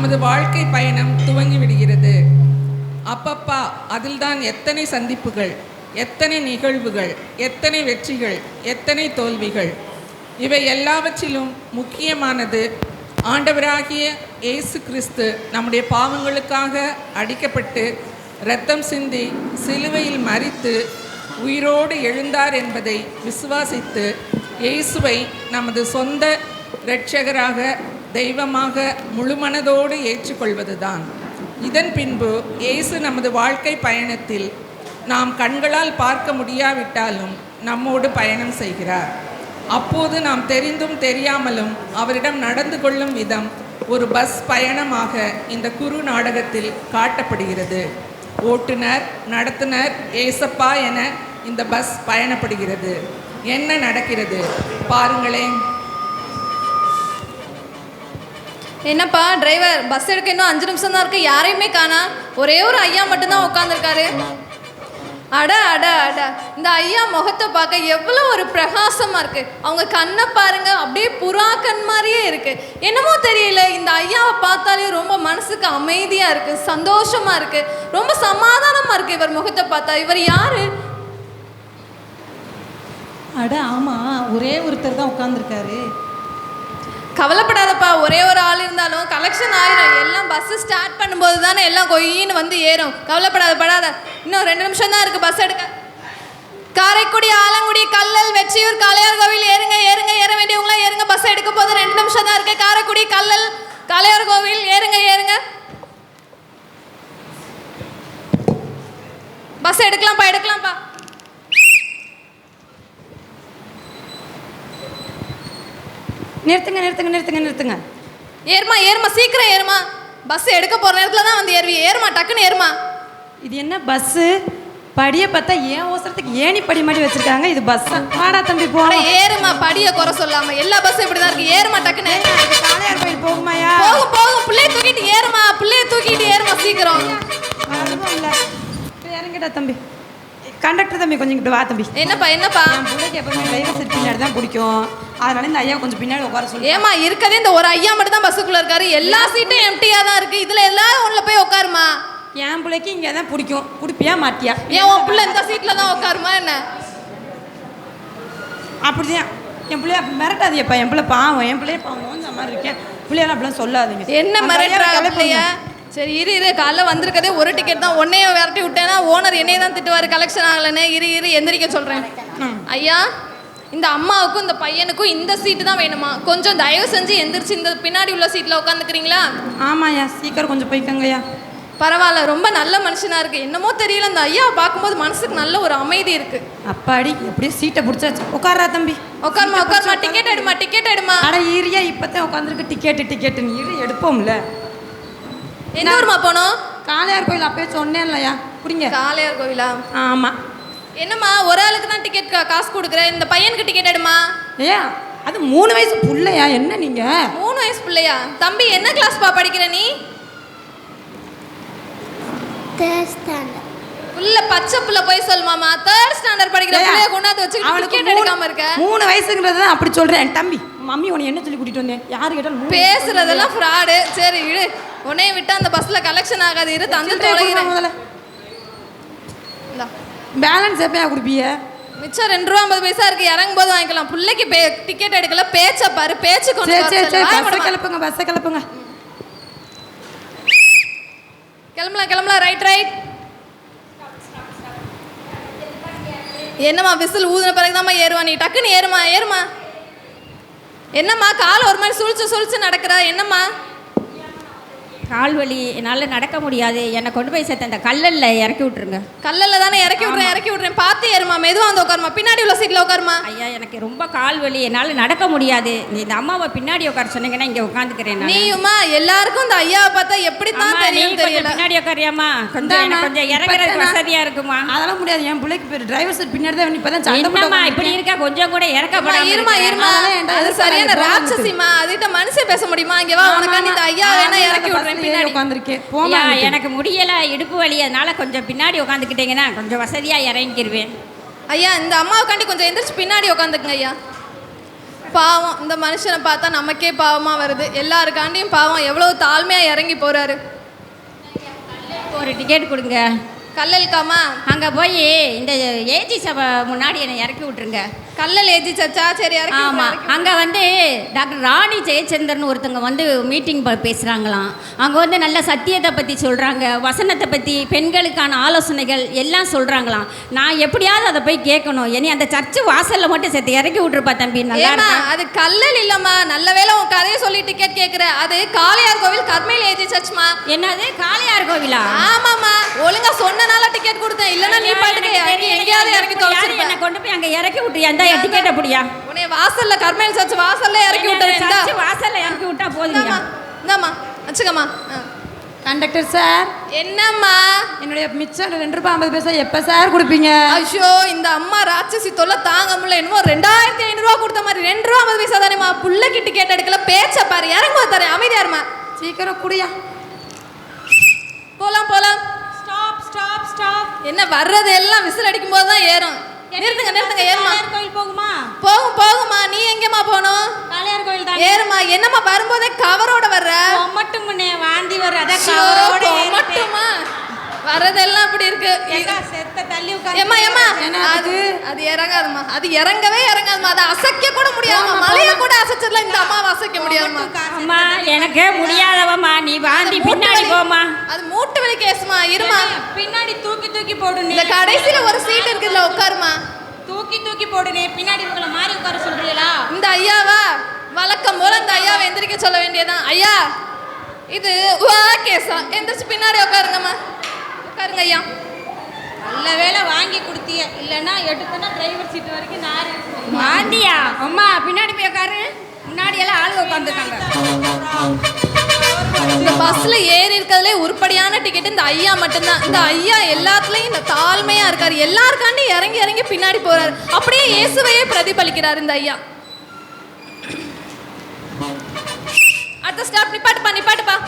நமது வாழ்க்கை பயணம் துவங்கி விடுகிறது. அப்பப்பா, அதில்தான் எத்தனை சந்திப்புகள், எத்தனை நிகழ்வுகள், எத்தனை வெற்றிகள், எத்தனை தோல்விகள். இவை எல்லாவற்றிலும் முக்கியமானது ஆண்டவராகிய இயேசு கிறிஸ்து நம்முடைய பாவங்களுக்காக அடிக்கப்பட்டு இரத்தம் சிந்தி சிலுவையில் மரித்து உயிரோடு எழுந்தார் என்பதை விசுவாசித்து இயேசுவை நமது சொந்த இரட்சகராக தெய்வமாக முழுமனதோடு ஏற்றுக்கொள்வதுதான். இதன் பின்பு இயேசு நமது வாழ்க்கை பயணத்தில் நாம் கண்களால் பார்க்க முடியாவிட்டாலும் நம்மோடு பயணம் செய்கிறார். அப்போது நாம் தெரிந்தும் தெரியாமலும் அவரிடம் நடந்து கொள்ளும் விதம் ஒரு பஸ் பயணமாக இந்த குறு நாடகத்தில் காட்டப்படுகிறது. ஓட்டுநர், நடத்துனர், ஏசப்பா என இந்த பஸ் பயணப்படுகிறது. என்ன நடக்கிறது பாருங்களேன். என்னப்பா டிரைவர், பஸ் எடுக்க இன்னும் 5 நிமிஷம் தான் இருக்குது, யாரையுமே காணா. ஒரே ஒரு ஐயா மட்டும்தான் உட்காந்துருக்காரு. அட அட அட, இந்த ஐயா முகத்தை பார்க்க எவ்வளோ ஒரு பிரகாசமாக இருக்குது. அவங்க கண்ணை பாருங்க, அப்படியே புறாக்கண் மாதிரியே இருக்குது. என்னமோ தெரியல, இந்த ஐயாவை பார்த்தாலே ரொம்ப மனசுக்கு அமைதியாக இருக்குது, சந்தோஷமாக இருக்குது, ரொம்ப சமாதானமாக இருக்குது. இவர் முகத்தை பார்த்தா இவர் யாரு? அட ஆமாம், ஒரே ஒருத்தர் தான் உட்காந்துருக்காரு. கவலைப்படாதப்பா, ஒரே ஒரு ஆள் இருந்தாலும் கலெக்ஷன் ஆயிரும். எல்லாம் பஸ்ஸு ஸ்டார்ட் பண்ணும்போது தானே எல்லாம் கொயின்னு வந்து ஏறும். கவலைப்படாத. இன்னும் 2 நிமிஷம் தான் இருக்குது பஸ் எடுக்க. காரைக்குடி, ஆலங்குடி, கல்லல், வெற்றியூர், காளையார் கோவில் ஏறுங்க ஏறுங்க, ஏற வேண்டியவங்களாம் ஏறுங்க. பஸ் எடுக்க போது 2 நிமிஷம் தான் இருக்குது. காரைக்குடி, கல்லல், காளையார் கோவில் ஏறுங்க ஏறுங்க. பஸ் எடுக்கலாம்ப்பா. நிறுத்துங்க. ஏறுமா சீக்கிரம் ஏறுமா. பஸ் எடுக்க போகிற நேரத்தில் தான் வந்து ஏறுவி. ஏறுமா, டக்குன்னு ஏறுமா. இது என்ன பஸ்ஸு? படியை பார்த்தா ஏன் அவசரத்துக்கு ஏணி படி மாதிரி வச்சுருக்காங்க. இது பஸ்ஸா? வாடா தம்பி போட. ஏறுமா, படியை குறை சொல்லாமல். எல்லா பஸ்ஸும் இப்படி தான் இருக்குது. ஏறுமா டக்குன்னு. காளையார் கோயில் போகுமாயா? போகும். பிள்ளைய தூக்கிட்டு ஏறுமா சீக்கிரம். இல்லை இறங்கிட்டா தம்பி. கண்டக்டர் தம்பி கொஞ்சம் இங்கிட்டு வா தம்பி. என்னப்பா என் பிள்ளைக்கு எப்பவுமே டிரைவர் சீட் பின்னாடி தான் பிடிக்கும். அதனால இந்த ஐயா கொஞ்சம் பின்னாடி உட்கார சொல்லி. ஏமா இருக்கதே இந்த ஒரு ஐயா மட்டும் தான் பஸ்ஸுக்குள்ள இருக்காரு. எல்லா சீட்டும் எம்டியாக தான் இருக்குது. இதில் எல்லாரும் உள்ள போய் உட்காருமா. என் பிள்ளைக்கு இங்கே தான் பிடிக்கும். பிடிப்பியா மாட்டியா? ஏன் உன் பிள்ளை இந்த சீட்டில் தான் உட்காருமா என்ன? அப்படிதான். என் பிள்ளைய அப்படி மிரட்டாதியப்பா. என் பிள்ளை பாவம். இந்த மாதிரி இருக்கேன். பிள்ளையெல்லாம் அப்படிலாம் சொல்லாதீங்க. என்ன மிரட்டுறாங்க பிள்ளைய? சரி இரு. காலைல வந்திருக்கதே ஒரு டிக்கெட் தான். உன்னைய விரட்டி விட்டேன்னா ஓனர் என்னையே தான் திட்டுவார், கலெக்ஷன் ஆகலைன்னு. இரு எந்திரிக்க சொல்கிறேன். ஐயா, இந்த அம்மாவுக்கும் இந்த பையனுக்கும் இந்த சீட்டு தான் வேணுமா? கொஞ்சம் தயவு செஞ்சு எந்திரிச்சு இந்த பின்னாடி உள்ள சீட்டில் உட்காந்துக்கிறீங்களா? ஆமாய்யா, சீக்கிரம் கொஞ்சம் போய்க்கங்கய்யா. பரவாயில்ல, ரொம்ப நல்ல மனுஷனாக இருக்குது. என்னமோ தெரியல, இந்த ஐயாவை பார்க்கும்போது மனசுக்கு நல்ல ஒரு அமைதி இருக்குது. அப்பாடி, எப்படியும் சீட்டை பிடிச்சாச்சு. உட்காரா தம்பி. உட்காருமா. டிக்கெட் எடுமா. அட ஈரியா, இப்போதான் உட்காந்துருக்கு. டிக்கெட்டுன்னு இரு, எடுப்போம்ல. எந்த ஊருமா போனோம்? காளையார் கோயில். அப்பயே சொன்னேன் இல்லையா, பிடிங்க. காளையார் கோயிலா? ஆமாம். என்னம்மா, ஒரு ஆளுக்கு தான் டிக்கெட் காசு கொடுக்குறேன். இந்த பையனுக்கு டிக்கெட் எடுமா. அது 3 வயசு பிள்ளையா? என்ன நீங்க 3 வயசு பிள்ளையா? தம்பி என்ன கிளாஸ்பா படிக்கிற நீ? 3rd standard. புள்ள பச்சை புள்ள போய் சொல்லுமாமா. 3rd ஸ்டாண்டர்ட் படிக்கிற பிள்ளைய கொண்டாந்து வச்சு டிக்கெட் எடுக்காம இருக்க. 3 வயசுங்கிறது தான் அப்படி சொல்றேன். தம்பி, மம்மி உன்னை என்ன சொல்லி கூட்டிட்டு வந்தேன்? யாரு கேட்டாலும் பேசுறதெல்லாம் ஃப்ராடு. சரி இரு, உன்னைய விட்டா அந்த பஸ்ல கலெக்ஷன் ஆகாது. இரு, தந்து தொலைகிறேன். முதல்ல பேலன்ஸ் எப்பயா கொடுப்பீங்க? மிச்சம் 2 ரூபா 50 பைசா இருக்கு. இறங்கும் போது வாங்கிக்கலாம். பிள்ளைக்கு டிக்கெட் எடுக்கல, பேச்ச பாரு. பேச்சு கொண்டு பஸ்ஸை கிளப்புங்க. கிளம்பலாம். ரைட். என்னம்மா, விசில் ஊதுன பிறகுதாம்மா ஏறுவா. நீ டக்குன்னு ஏறுமா. என்னம்மா, கால் ஒரு மாதிரி சுழிச்சு நடக்கிறா? என்னம்மா? கால் வலி, என்னால் நடக்க முடியாது. என்னை கொண்டு போய் சேர்த்த அந்த கல்லல்ல இறக்கி விட்ருங்க. கல்லல்ல தானே இறக்கி விட்றேன். பார்த்து ஏறுமா, மெதுவாக வந்து உட்காருமா. பின்னாடி உள்ள சீட்டில் உட்காருமா. ஐயா, எனக்கு ரொம்ப கால் வலி, என்னால் நடக்க முடியாது. நீ இந்த அம்மாவை பின்னாடி உட்கார சொன்னீங்கன்னா இங்கே உட்காந்துக்கிறேன். நீயுமா? எல்லாருக்கும் இந்த ஐயாவை பார்த்தா எப்படித்தான் தெரியும் தெரியல. பின்னாடி உட்காரியாமா? கொஞ்சம் இறங்குறது வசதியாக இருக்குமா? அதெல்லாம் முடியாது. என் பிள்ளைக்கு பேர் டிரைவர் சீட் பின்னாடி தான். இப்பதான் என்னம்மா இப்படி இருக்க? கொஞ்சம் கூட இறக்கப்படாம இருமா. அது சரியான ராட்சசிமா. அதுகிட்ட மனுஷன் பேச முடியுமா? இங்கே வா, உனக்காண்டி இந்த ஐயா வேணா இறக்கி விட்றேன். எனக்கு முடியல, இடுப்பு வலி. அதனால கொஞ்சம் பின்னாடி உட்காந்துக்கிட்டீங்கன்னா கொஞ்சம் வசதியா இறங்கிடுவேன். ஐயா, இந்த அம்மாவுக்காண்டி கொஞ்சம் எந்திரிச்சு பின்னாடி உட்காந்துக்குங்க ஐயா. பாவம், இந்த மனுஷனை பார்த்தா நமக்கே பாவமாக வருது. எல்லாருக்காண்டியும் பாவம், எவ்வளோ தாழ்மையாக இறங்கி போகிறாரு. ஒரு டிக்கெட் கொடுங்க. கல்லல்காமா, அங்கே போய் இந்த ஏஜி சபை முன்னாடி என்னை இறக்கி விட்டுருங்க. கல்லல் ஏஜி சச்சா, சரி இறக்கி ஆமாம், அங்கே வந்து டாக்டர் ராணி ஜெயச்சந்திரன் ஒருத்தங்க வந்து மீட்டிங் பேசுகிறாங்களாம். அங்கே வந்து நல்ல சத்தியத்தை பற்றி சொல்கிறாங்க, வசனத்தை பற்றி, பெண்களுக்கான ஆலோசனைகள் எல்லாம் சொல்கிறாங்களாம். நான் எப்படியாவது அதை போய் கேட்கணும். இனி அந்த சர்ச்சு வாசலில் மட்டும் சேர்த்து இறக்கி விட்டுருப்பா தம்பி. நல்லா அது கல்லல் இல்லைம்மா, நல்ல வேளை உன் கதையை சொல்லி டிக்கெட் கேட்குற. அது காளையார் கோவில் கர்மேல் ஏஜி சர்ச்மா. என்னது காளையார் கோவிலா? ஆமாம்மா, ஒழுங்கா சொன்னனால டிக்கெட் கொடுத்தேன். இல்லைன்னா நீ பாட்டுக்கு எங்கேயாவது இறக்கி தொலைச்சிருப்ப. என்னை கொண்டு போய் அங்கே இறக்கி விட்டுறியா? அந்த டிக்கெட் அப்படியா? உன்னை வாசல்ல கர்மேல் சர்ச் வாசல்ல இறக்கி விட்டுறேன். வாசல்ல இறக்கி விட்டா போதுங்க. இந்தாம்மா வச்சுக்கம்மா. கண்டக்டர் சார், என்னம்மா? என்னுடைய மிச்சம் 2 ரூபாய் 50 பைசா எப்போ சார் கொடுப்பீங்க? ஐயோ, இந்த அம்மா ராட்சசி தொல்லை தாங்க முடியல. என்னமோ 2500 ரூபா கொடுத்த மாதிரி 2 ரூபா 50 பைசா தானேம்மா. புள்ளைக்கு டிக்கெட் எடுக்கல, பேச்ச பாரு. இறங்குவா தரேன், அமைதியா இருமா. சீக்கிரம் குடியா. போலாம் போலாம். Stop stop stop. என்ன வர்றது எல்லாம் விசில் அடிக்கும் போது தான் ஏறும். நிறுத்துங்க நிறுத்துங்க, ஏறுமா. கோயில் போகுமா? போகும் போகுமா. நீ எங்கேம்மா போகணும்? காளையார் கோயில் தான். ஏறுமா. என்னம்மா வரும்போதே கவரோட வர்ற? மட்டும் வாந்தி வர. அதான் கவரோட மட்டுமா வரதெல்லாம் அப்படி இருக்கு. செத்த தள்ளி ஏம்மா ஏம்மா, அது இறங்காதுமா. அது இறங்கவே இறங்காதுமா. அதை அசைக்க கூட முடியாதுமா. மலையை கூட அசைச்சிடலாம், இந்த அம்மாவை அசைக்க முடியாதுமா. அம்மா எனக்கே முடியாதவம்மா, நீ வாந்தி பின்னாடி போமா. அது மூட்டு வலி கேஸ்மா. இருமா, பின்னாடி தூக்கி தூக்கி போடு. இந்த கடைசியில ஒரு சீட் இருக்குதுல, உட்காருமா. தூக்கி தூக்கி போடுனே. பின்னாடி உங்களை மாறி உட்கார சொல்றீங்களா? இந்த ஐயாவா வழக்கம் போல இந்த ஐயாவை எந்திரிக்க சொல்ல வேண்டியதான். ஐயா, இது கேஸா? எந்திரிச்சு பின்னாடி உட்காருங்கம்மா. உட்காருங்க ஐயா. நல்ல வேலை வாங்கி கொடுத்திய, இல்லைன்னா எடுத்தனா டிரைவர் சீட் வரைக்கும் நார் வாந்தியா. அம்மா பின்னாடி போய் உட்காரு. முன்னாடி எல்லாம் ஆளுங்க உட்காந்துருக்காங்க. இந்த பஸ்ல ஏறி இருக்கிறதுலே உருப்படியான டிக்கெட் இந்த ஐயா மட்டும்தான். இந்த ஐயா எல்லாத்துலயும் இந்த தாழ்மையா இருக்காரு. எல்லாருக்காண்டி இறங்கி இறங்கி பின்னாடி போறாரு. அப்படியே இயேசுவையே பிரதிபலிக்கிறார் இந்த ஐயா. அடுத்த ஸ்டாப் நிப்பாட்டுப்பா நிப்பாட்டுப்பா.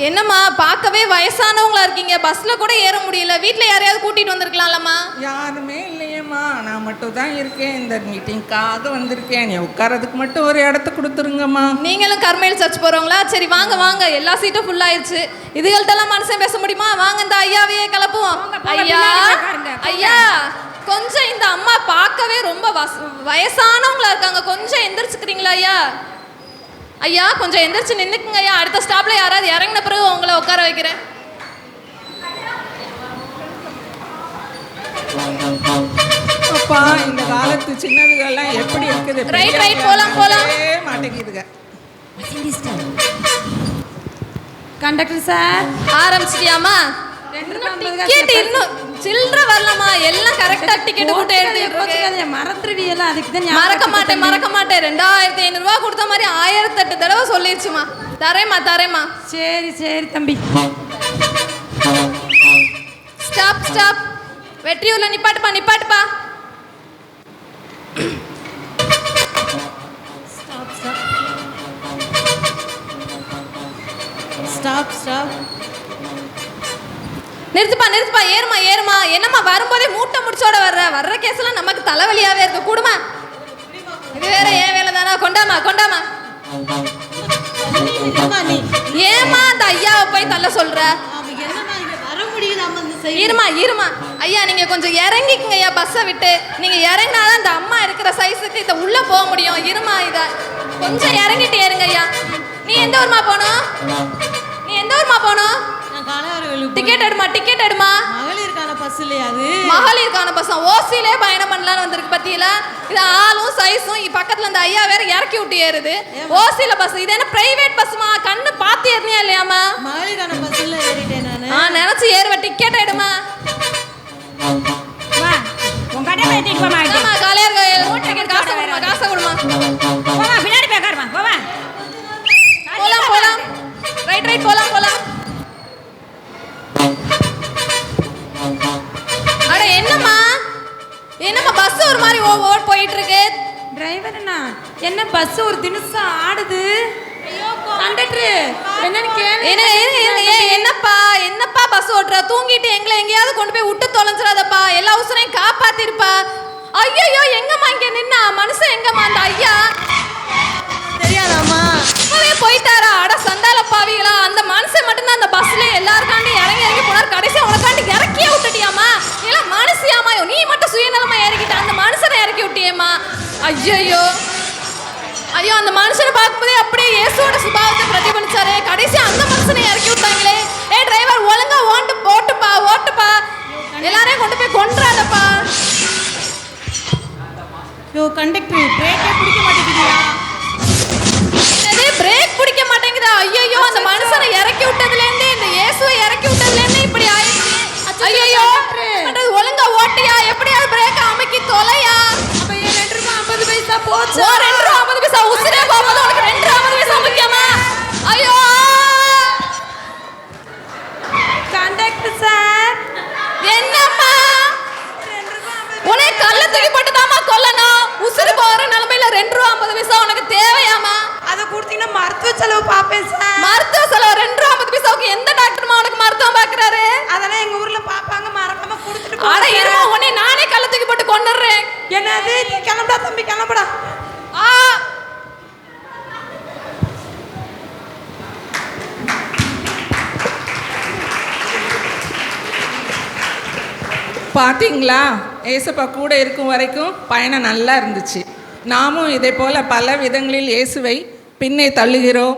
என்னம்மா பார்க்கவே வயசானவங்களா இருக்கீங்க, பஸ்ல கூட ஏற முடியல. வீட்ல யாரையாவது கூட்டிட்டு வந்திருக்கலாம்லம்மா? யாருமே இல்லையேம்மா, நான் மட்டும் தான் இருக்கேன். இந்த மீட்டிங்காக வந்திருக்கேன். நீ உட்காரதுக்கு மட்டும் ஒரு இடத்த கொடுத்துருங்கம்மா. நீங்களும் கர்மேல் சர்ச் போறவங்களா? சரி வாங்க வாங்க, எல்லா சீட்டும் ஃபுல் ஆயிடுச்சு. இதுகள்ட்டெல்லாம் மனுஷன் பேச முடியுமா? வாங்க இந்த ஐயாவையே கிளப்புவோம். ஐயா ஐயா, கொஞ்சம் இந்த அம்மா பார்க்கவே ரொம்ப வயசானவங்களா இருக்காங்க, கொஞ்சம் எந்திரிச்சுக்கிறீங்களா ஐயா? ஐயா கொஞ்சம் எந்திரிச்சு நின்றுக்குங்க ஐயா. அடுத்த ஸ்டாப்ல யாராவது இறங்கின பிறகு உங்களை உட்கார வைக்கிறேன். அப்பா, இந்த காலத்து சின்னதுகள்லாம் எப்படி இருக்குது? ரைட் ரைட், போலாம் போலாம். மாட்டேங்குதுங்க. Conductor sir, ஆரம்பிச்சிட்டியாமா? டிக்கெட் இன்னும் சில்லற வரலமா. எல்லாம் கரெக்டா டிக்கெட் போட்டு எடுத்து மறந்துடுவீங்களா? அதுக்கு தான் மறக்க மாட்டேன் 2500 ரூபா கொடுத்த மாதிரி 1008 தடவை சொல்லிருச்சுமா. தரேம்மா தரேம்மா. சரி சரி தம்பி. Stop stop. வெற்றியூர்ல நிப்பாட்டுப்பா நிப்பாட்டுப்பா. Stop stop. நிறுத்துப்பா நிறுத்துப்பா. ஏறுமா ஏறுமா. என்னம்மா வரும்போதே மூட்டை முடிச்சோட வர்ற கேஸ்லாம் நமக்கு தலைவலியாவே இருக்கு. கூடுமா, இது வேற ஏன் வேலை தானா? கொண்டாமா கொண்டாமா. ஏமா அந்த ஐயாவை போய் தள்ள சொல்ற? இருமா இருமா ஐயா, நீங்க கொஞ்சம் இறங்கிக்குங்க ஐயா பஸ்ஸை விட்டு. நீங்க இறங்கினாதான் இந்த அம்மா இருக்கிற சைஸுக்கு இதை உள்ள போக முடியும். இருமா, இத கொஞ்சம் இறங்கிட்டு ஏறுங்க ஐயா. நீ எந்த ஊர்மா போகணும்? நீ எந்த ஊர்மா போகணும்? டிக்கெட் எடுமா டிக்கெட் எடுமா. மகளிருக்கான பஸ் இல்லையா அது? மகளிருக்கான பஸ் ஓசிலே பயணம் பண்ணலான்னு வந்திருக்கு பத்தியில. இது ஆளும் சைஸும் பக்கத்துல அந்த ஐயா வேற இறக்கி விட்டு ஏறுது. ஓசில பஸ். இது என்ன பிரைவேட் பஸ்மா? கண்ணு பார்த்து ஏறினியா இல்லையாமா? மகளிருக்கான பஸ்ல ஏறிட்டேன் நானு. நினைச்சு ஏறுவ. டிக்கெட் எடுமா. உன் கடை ஏத்திட்டு போமா. ஆமா, காலையார் கோயில் டிக்கெட் காசு கொடுமா காசு கொடுமா. போமா பின்னாடி போய் உட்காருமா. போமா போலாம் போலாம். ரைட் ரைட் போலாம் போலாம். அட என்னம்மா என்னம்மா பஸ் ஒரு மாதிரி ஓவர் போயிட்டு இருக்கு. டிரைவர் அண்ணா, என்ன பஸ் ஒரு தினசா ஆடுது? கண்டக்டர் என்னன்னு என்னப்பா என்னப்பா பஸ் ஓட்டுற தூங்கிட்டு எங்களை எங்கேயாவது கொண்டு போய் விட்டு தொலைஞ்சிடாதப்பா எல்லா உசுரையும் காப்பாத்திருப்பா. ஐயோ எங்கம்மா இங்க நின்னா மனுஷன் எங்கம்மா அந்த ஐயா தெரியாதாம்மா? இப்பவே போயிட்டாரா? அட சண்டால பாவிகளா, அந்த மனுஷன் மட்டும்தான் அந்த பஸ்ல எல்லாருக்காண்டி இறங்கி போனார். கடைசி உனக்காண்டி இறக்கியே விட்டுட்டியாமா? எல்லாம் மனுஷியாமா? நீ மட்டும் சுயநலமா இறக்கிட்ட, அந்த மனுஷனை இறக்கி விட்டியேம்மா. ஐயோ ஐயோ அந்த மனுஷனை பார்க்கும்போதே அப்படியே இயேசுவோட சுபாவத்தை பிரதிபலிச்சாரே. கடைசி அந்த மனுஷனை இறக்கி விட்டாங்களே. டிரைவர் ஒழுங்கா ஓட்டுப்பா எல்லாரையும் கொண்டு போய் கொன்றாதப்பா. யோ கண்டக்டர் பிரேக்கே பிடிக்க மாட்டேங்குதியா? பிரேக் பிடிக்க மாட்டேங்குதா? ஐயோ அந்த மனுஷனை இறக்கி விட்டதுல இருந்தே இந்த இயேசுவை இறக்கி விட்டதுல இருந்தே இப்படி ஆயிடுச்சு. ஐயோ ஒழுங்கா ஓட்டியா, எப்படியாவது பிரேக் அமைக்கி தொலையா. அப்ப ஏன் 2 ரூபாய் 50 பைசா போச்சு? 2 ரூபா 50 பைசா உசுரே போகுது உனக்கு. 2 ரூபா 50 பைசா முக்கியமா? ஐயோ கண்டக்டர் சார் என்னம்மா உனே கல்ல தூக்கி போட்டுதாம்மா கொல்லணும். உசுறு போற நிலைமையில 2 ரூபா 50 பைசா உனக்கு தேவையாமா? அதை கொடுத்தீங்கன்னா மருத்துவ செலவு பார்ப்பேன் சார். மருத்துவ செலவு 2 ரூபா 50 பைசாவுக்கு எந்த டாக்டர்மா உனக்கு மருத்துவம் பார்க்கறாரு? அதெல்லாம் எங்க ஊர்ல பாப்பாங்க, மறக்காம கொடுத்துட்டு அட இருமா உன்னை நானே கல்ல தூக்கி போட்டு கொன்னுறேன். என்னது? நீ கிளம்புடா தம்பி, கிளம்புடா. பார்த்தீங்களா, ஏசப்பா கூட இருக்கும் வரைக்கும் பயணம் நல்லா இருந்துச்சு. நாமும் இதே போல் பல விதங்களில் இயேசுவை பின்னே தள்ளுகிறோம்.